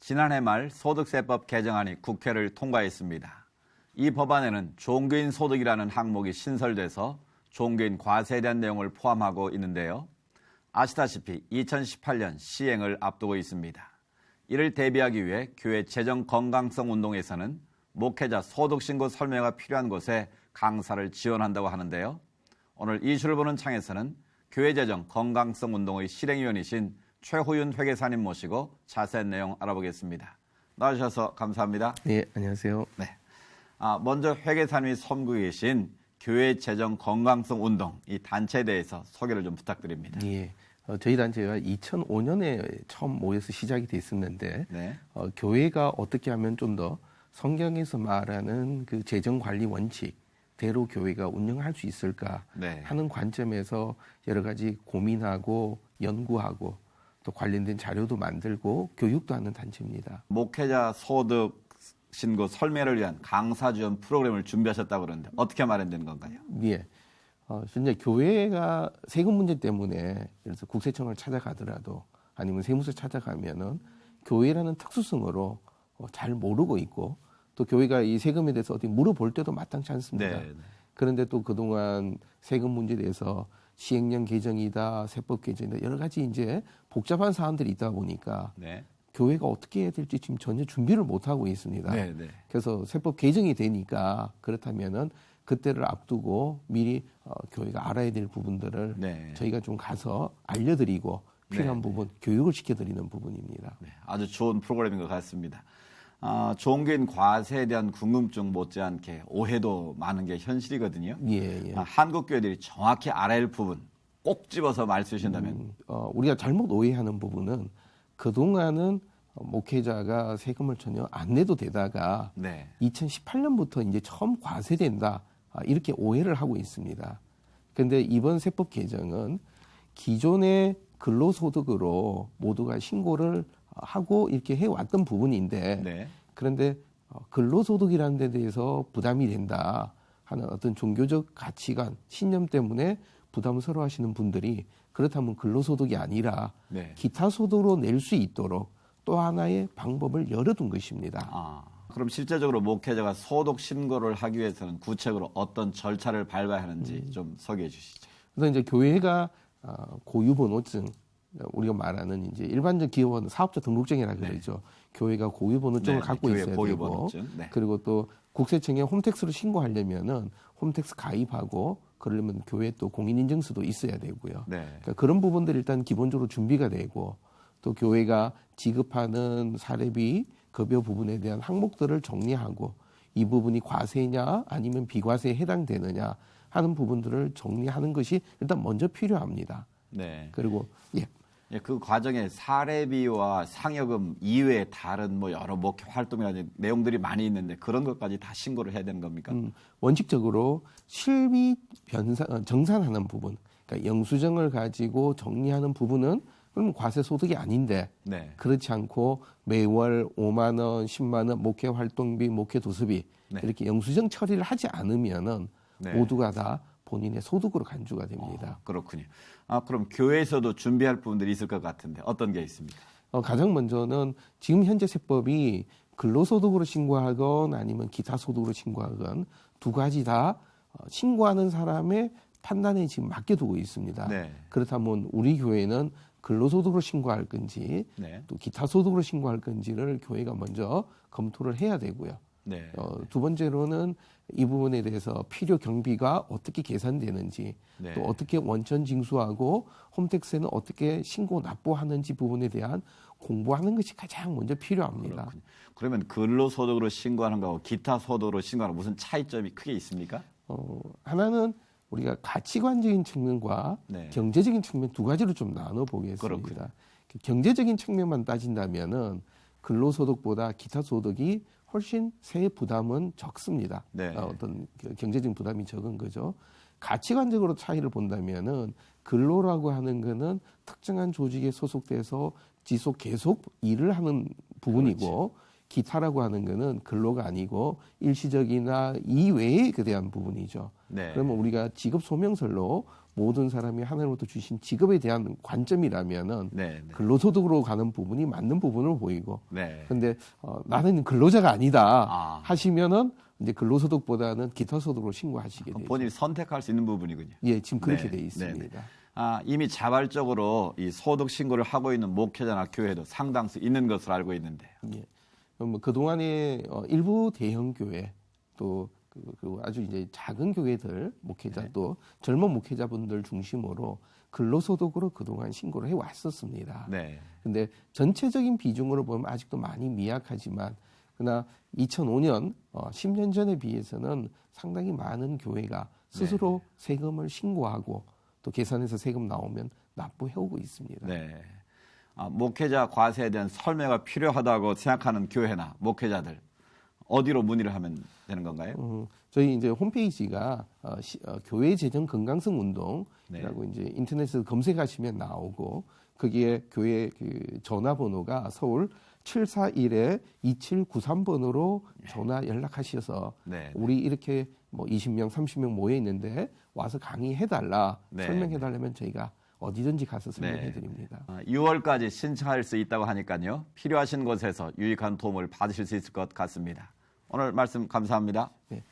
지난해 말 소득세법 개정안이 국회를 통과했습니다. 이 법안에는 종교인 소득이라는 항목이 신설돼서 종교인 과세에 대한 내용을 포함하고 있는데요. 아시다시피 2018년 시행을 앞두고 있습니다. 이를 대비하기 위해 교회 재정 건강성 운동에서는 목회자 소득신고 설명회가 필요한 곳에 강사를 지원한다고 하는데요. 오늘 이슈를 보는 창에서는 교회 재정 건강성 운동의 실행위원이신 최후윤 회계사님 모시고 자세한 내용 알아보겠습니다. 나와주셔서 감사합니다. 네, 안녕하세요. 네. 먼저 회계사님이 섬기고 계신 교회 재정 건강성 운동 이 단체에 대해서 소개를 좀 부탁드립니다. 예, 저희 단체가 2005년에 처음 모여서 시작이 됐었는데 네. 교회가 어떻게 하면 좀 더 성경에서 말하는 그 재정 관리 원칙대로 교회가 운영할 수 있을까 네. 하는 관점에서 여러 가지 고민하고 연구하고 또 관련된 자료도 만들고 교육도 하는 단체입니다. 목회자 소득 신고 설명을 위한 강사 지원 프로그램을 준비하셨다고 그러는데 어떻게 마련된 건가요? 예. 현재 교회가 세금 문제 때문에 예를 들어서 국세청을 찾아가더라도 아니면 세무서 찾아가면은 교회라는 특수성으로 잘 모르고 있고 또 교회가 이 세금에 대해서 어디 물어볼 때도 마땅치 않습니다. 네. 그런데 또 그동안 세금 문제에 대해서 시행령 개정이다, 세법 개정이다 여러 가지 이제 복잡한 사안들이 있다 보니까 네. 교회가 어떻게 해야 될지 지금 전혀 준비를 못 하고 있습니다. 네. 네. 그래서 세법 개정이 되니까 그렇다면은 그때를 앞두고 미리 교회가 알아야 될 부분들을 네. 저희가 좀 가서 알려드리고 필요한 네. 부분 교육을 시켜드리는 부분입니다. 네. 아주 좋은 프로그램인 것 같습니다. 종교인 과세에 대한 궁금증 못지않게 오해도 많은 게 현실이거든요. 예. 한국 교회들이 정확히 알아야 할 부분 꼭 집어서 말씀해 주신다면. 우리가 잘못 오해하는 부분은 그동안은 목회자가 세금을 전혀 안 내도 되다가 네. 2018년부터 이제 처음 과세된다 이렇게 오해를 하고 있습니다. 그런데 이번 세법 개정은 기존의 근로소득으로 모두가 신고를 하고 이렇게 해왔던 부분인데 네. 그런데 근로소득이라는 데 대해서 부담이 된다 하는 어떤 종교적 가치관, 신념 때문에 부담스러워 하시는 분들이 그렇다면 근로소득이 아니라 네. 기타 소득으로 낼 수 있도록 또 하나의 방법을 열어둔 것입니다. 그럼 실제적으로 목회자가 소득 신고를 하기 위해서는 구체적으로 어떤 절차를 밟아야 하는지 좀 소개해 주시죠. 그래서 이제 교회가 고유번호증, 우리가 말하는 이제 일반적 기업은 사업자 등록증이라 그러죠. 교회가 고유번호증을 갖고 있어야 되고, 네. 그리고 또 국세청에 홈택스로 신고하려면은 홈택스 가입하고 그러려면 교회 또 공인인증서도 있어야 되고요. 네. 그러니까 그런 부분들이 일단 기본적으로 준비가 되고 또 교회가 지급하는 사례비, 급여 부분에 대한 항목들을 정리하고 이 부분이 과세냐 아니면 비과세에 해당되느냐 하는 부분들을 정리하는 것이 일단 먼저 필요합니다. 네. 그리고 그 과정에 사례비와 상여금 이외에 다른 여러 목회 활동이라든지 내용들이 많이 있는데 그런 것까지 다 신고를 해야 되는 겁니까? 원칙적으로 실비 정산하는 부분, 그러니까 영수증을 가지고 정리하는 부분은 그럼 과세 소득이 아닌데 네. 그렇지 않고 매월 5만 원, 10만 원 목회 활동비, 목회 도수비 네. 이렇게 영수증 처리를 하지 않으면은 네. 모두가 다 본인의 소득으로 간주가 됩니다. 그렇군요. 그럼 교회에서도 준비할 부분들이 있을 것 같은데 어떤 게 있습니까? 가장 먼저는 지금 현재 세법이 근로소득으로 신고하건 아니면 기타 소득으로 신고하건 두 가지 다 신고하는 사람의 판단에 지금 맡겨두고 있습니다. 네. 그렇다면 우리 교회는 근로소득으로 신고할 건지 네. 또 기타 소득으로 신고할 건지를 교회가 먼저 검토를 해야 되고요. 네. 두 번째로는 이 부분에 대해서 필요 경비가 어떻게 계산되는지 네. 또 어떻게 원천 징수하고 홈택스에는 어떻게 신고 납부하는지 부분에 대한 공부하는 것이 가장 먼저 필요합니다. 그렇군요. 그러면 근로소득으로 신고하는 거하고 기타 소득으로 신고하는 무슨 차이점이 크게 있습니까? 하나는 우리가 가치관적인 측면과 네. 경제적인 측면 두 가지로 좀 나눠 보겠습니다. 그렇군요. 경제적인 측면만 따진다면은 근로소득보다 기타 소득이 훨씬 세액 부담은 적습니다. 네. 어떤 경제적인 부담이 적은 거죠. 가치관적으로 차이를 본다면은 근로라고 하는 거는 특정한 조직에 소속돼서 계속 일을 하는 부분이고 그렇지. 기타라고 하는 거는 근로가 아니고 일시적이나 이외에 대한 부분이죠. 네. 그러면 우리가 직업 소명설로 모든 사람이 하나님으로부터 주신 직업에 대한 관점이라면은 네, 네. 근로소득으로 가는 부분이 맞는 부분을 보이고, 네. 근데 나는 근로자가 아니다 아. 하시면은 이제 근로소득보다는 기타 소득으로 신고하시게 되죠. 본인이 선택할 수 있는 부분이군요. 예, 지금 그렇게 네, 돼 네, 있습니다. 네. 이미 자발적으로 이 소득 신고를 하고 있는 목회자나 교회도 상당수 있는 것으로 알고 있는데요. 예. 뭐 그동안에 일부 대형 교회 또 그리고 아주 이제 작은 교회들 목회자 네. 또 젊은 목회자분들 중심으로 근로소득으로 그동안 신고를 해 왔었습니다. 네. 근데 전체적인 비중으로 보면 아직도 많이 미약하지만 그러나 2005년 10년 전에 비해서는 상당히 많은 교회가 스스로 세금을 신고하고 또 계산해서 세금 나오면 납부해 오고 있습니다. 네. 목회자 과세에 대한 설명가 필요하다고 생각하는 교회나 목회자들 어디로 문의를 하면 되는 건가요? 저희 이제 홈페이지가 교회 재정 건강성 운동이라고 네. 이제 인터넷에서 검색하시면 나오고 거기에 교회 그 전화번호가 서울 741-2793번으로 전화 연락하셔서 네. 우리 이렇게 뭐 20명, 30명 모여 있는데 와서 강의해달라 네. 설명해달라면 저희가 어디든지 가서 설명해드립니다. 6월까지 신청할 수 있다고 하니까요. 필요하신 곳에서 유익한 도움을 받으실 수 있을 것 같습니다. 오늘 말씀 감사합니다. 네.